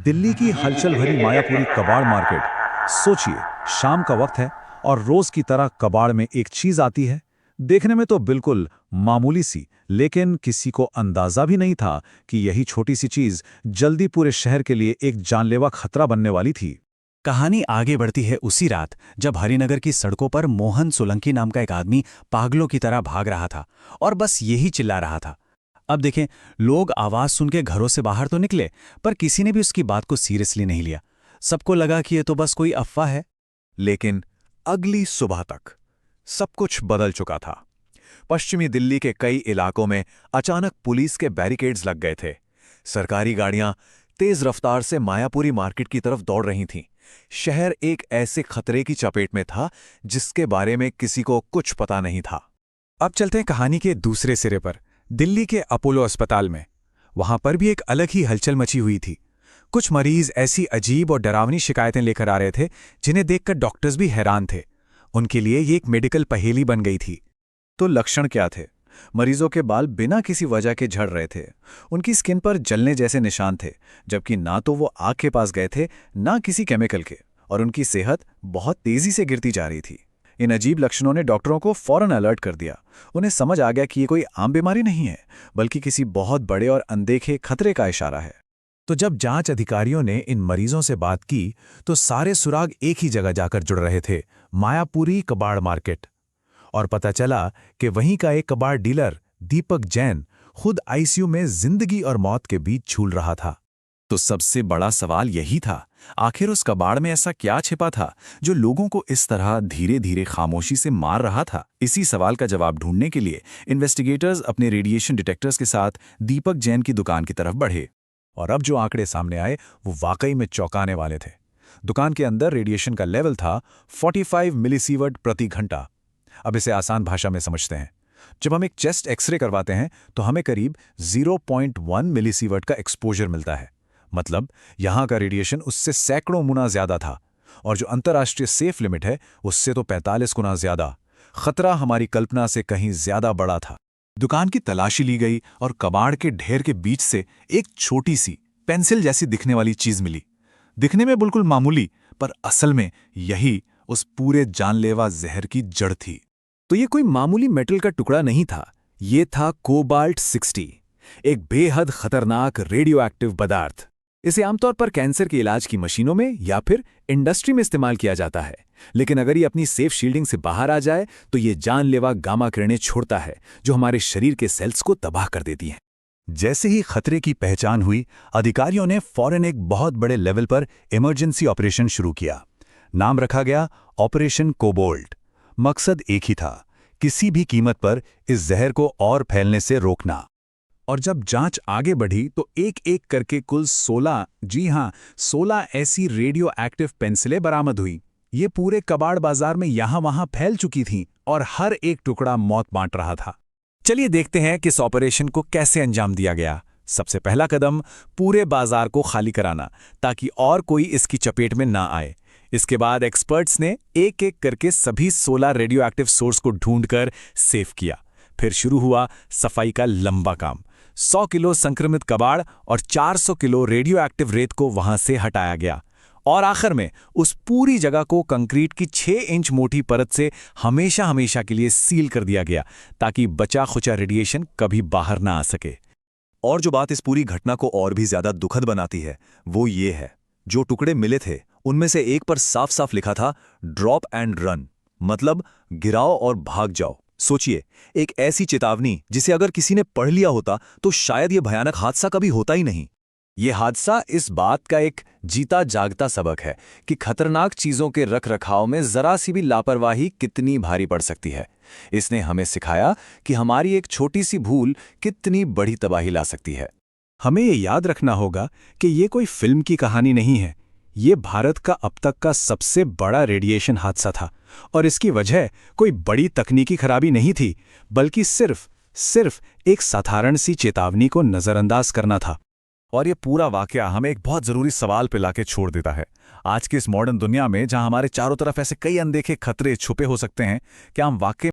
दिल्ली की हलचल भरी मायापुरी कबाड़ मार्केट। सोचिए, शाम का वक्त है और रोज की तरह कबाड़ में एक चीज आती है। देखने में तो बिल्कुल मामूली सी, लेकिन किसी को अंदाजा भी नहीं था कि यही छोटी सी चीज जल्दी पूरे शहर के लिए एक जानलेवा खतरा बनने वाली थी। कहानी आगे बढ़ती है उसी रात जब हरिनगर की सड़कों पर मोहन सोलंकी नाम का एक आदमी पागलों की तरह भाग रहा था और बस यही चिल्ला रहा था। अब देखें, लोग आवाज सुन के घरों से बाहर तो निकले, पर किसी ने भी उसकी बात को सीरियसली नहीं लिया। सबको लगा कि ये तो बस कोई अफवाह है। लेकिन अगली सुबह तक सब कुछ बदल चुका था। पश्चिमी दिल्ली के कई इलाकों में अचानक पुलिस के बैरिकेड्स लग गए थे। सरकारी गाड़ियां तेज रफ्तार से मायापुरी मार्केट की तरफ दौड़ रही थीं। शहर एक ऐसे खतरे की चपेट में था जिसके बारे में किसी को कुछ पता नहीं था। अब चलते हैं कहानी के दूसरे सिरे पर, दिल्ली के अपोलो अस्पताल में। वहां पर भी एक अलग ही हलचल मची हुई थी। कुछ मरीज ऐसी अजीब और डरावनी शिकायतें लेकर आ रहे थे जिन्हें देखकर डॉक्टर्स भी हैरान थे। उनके लिए ये एक मेडिकल पहेली बन गई थी। तो लक्षण क्या थे? मरीजों के बाल बिना किसी वजह के झड़ रहे थे। उनकी स्किन पर जलने जैसे निशान थे, जबकि ना तो वो आग के पास गए थे, ना किसी केमिकल के, और उनकी सेहत बहुत तेजी से गिरती जा रही थी। इन अजीब लक्षणों ने डॉक्टरों को फौरन अलर्ट कर दिया। उन्हें समझ आ गया कि ये कोई आम बीमारी नहीं है, बल्कि किसी बहुत बड़े और अनदेखे खतरे का इशारा है। तो जब जांच अधिकारियों ने इन मरीजों से बात की तो सारे सुराग एक ही जगह जाकर जुड़ रहे थे, मायापुरी कबाड़ मार्केट। और पता चला कि वहीं का एक कबाड़ डीलर दीपक जैन खुद आईसीयू में जिंदगी और मौत के बीच झूल रहा था। तो सबसे बड़ा सवाल यही था, आखिर उस कबाड़ में ऐसा क्या छिपा था जो लोगों को इस तरह धीरे धीरे खामोशी से मार रहा था? इसी सवाल का जवाब ढूंढने के लिए इन्वेस्टिगेटर्स अपने रेडिएशन डिटेक्टर्स के साथ दीपक जैन की दुकान की तरफ बढ़े। और अब जो आंकड़े सामने आए वो वाकई में चौंकाने वाले थे। दुकान के अंदर रेडिएशन का लेवल था 45 मिलीसीवर्ट प्रति घंटा। अब इसे आसान भाषा में समझते हैं। जब हम एक चेस्ट एक्सरे करवाते हैं तो हमें करीब 0.1 मिलीसीवर्ट का एक्सपोजर मिलता है। मतलब यहां का रेडिएशन उससे सैकड़ों गुना ज्यादा था, और जो अंतर्राष्ट्रीय सेफ लिमिट है उससे तो 45 गुना ज्यादा। खतरा हमारी कल्पना से कहीं ज्यादा बड़ा था। दुकान की तलाशी ली गई और कबाड़ के ढेर के बीच से एक छोटी सी पेंसिल जैसी दिखने वाली चीज मिली। दिखने में बिल्कुल मामूली, पर असल में यही उस पूरे जानलेवा जहर की जड़ थी। तो ये कोई मामूली मेटल का टुकड़ा नहीं था, ये था कोबाल्ट 60, एक बेहद खतरनाक रेडियो एक्टिव पदार्थ। इसे आमतौर पर कैंसर के इलाज की मशीनों में या फिर इंडस्ट्री में इस्तेमाल किया जाता है, लेकिन अगर ये अपनी सेफ शील्डिंग से बाहर आ जाए तो ये जानलेवा गामा किरणें छोड़ता है जो हमारे शरीर के सेल्स को तबाह कर देती हैं। जैसे ही खतरे की पहचान हुई, अधिकारियों ने फौरन एक बहुत बड़े लेवल पर इमरजेंसी ऑपरेशन शुरू किया। नाम रखा गया ऑपरेशन कोबाल्ट। मकसद एक ही था, किसी भी कीमत पर इस जहर को और फैलने से रोकना। और जब जांच आगे बढ़ी तो एक एक करके कुल 16, जी हां 16 ऐसी रेडियो एक्टिव पेंसिलें बरामद हुई। ये पूरे कबाड़ बाजार में यहां वहां फैल चुकी थीं और हर एक टुकड़ा मौत बांट रहा था। चलिए देखते हैं कि इस ऑपरेशन को कैसे अंजाम दिया गया। सबसे पहला कदम, पूरे बाजार को खाली कराना ताकि और कोई इसकी चपेट में ना आए। इसके बाद एक्सपर्ट्स ने एक एक करके सभी 16 रेडियो एक्टिव सोर्स को ढूंढकर सेफ किया। फिर शुरू हुआ सफाई का लंबा काम। 100 किलो संक्रमित कबाड़ और 400 किलो रेडियो एक्टिव रेत को वहां से हटाया गया, और आखिर में उस पूरी जगह को कंक्रीट की 6 इंच मोटी परत से हमेशा हमेशा के लिए सील कर दिया गया ताकि बचा खुचा रेडिएशन कभी बाहर ना आ सके। और जो बात इस पूरी घटना को और भी ज्यादा दुखद बनाती है वो ये है, जो टुकड़े मिले थे उनमें से एक पर साफ साफ लिखा था ड्रॉप एंड रन, मतलब गिराओ और भाग जाओ। सोचिए, एक ऐसी चेतावनी जिसे अगर किसी ने पढ़ लिया होता तो शायद यह भयानक हादसा कभी होता ही नहीं। यह हादसा इस बात का एक जीता जागता सबक है कि खतरनाक चीजों के रखरखाव में जरा सी भी लापरवाही कितनी भारी पड़ सकती है। इसने हमें सिखाया कि हमारी एक छोटी सी भूल कितनी बड़ी तबाही ला सकती है। हमें ये याद रखना होगा कि ये कोई फिल्म की कहानी नहीं है। ये भारत का अब तक का सबसे बड़ा रेडिएशन हादसा था, और इसकी वजह कोई बड़ी तकनीकी खराबी नहीं थी, बल्कि सिर्फ एक साधारण सी चेतावनी को नजरअंदाज करना था। और ये पूरा वाकया हमें एक बहुत जरूरी सवाल पे लाके छोड़ देता है। आज की इस मॉडर्न दुनिया में जहां हमारे चारों तरफ ऐसे कई अनदेखे खतरे छुपे हो सकते हैं, क्या हम वाकई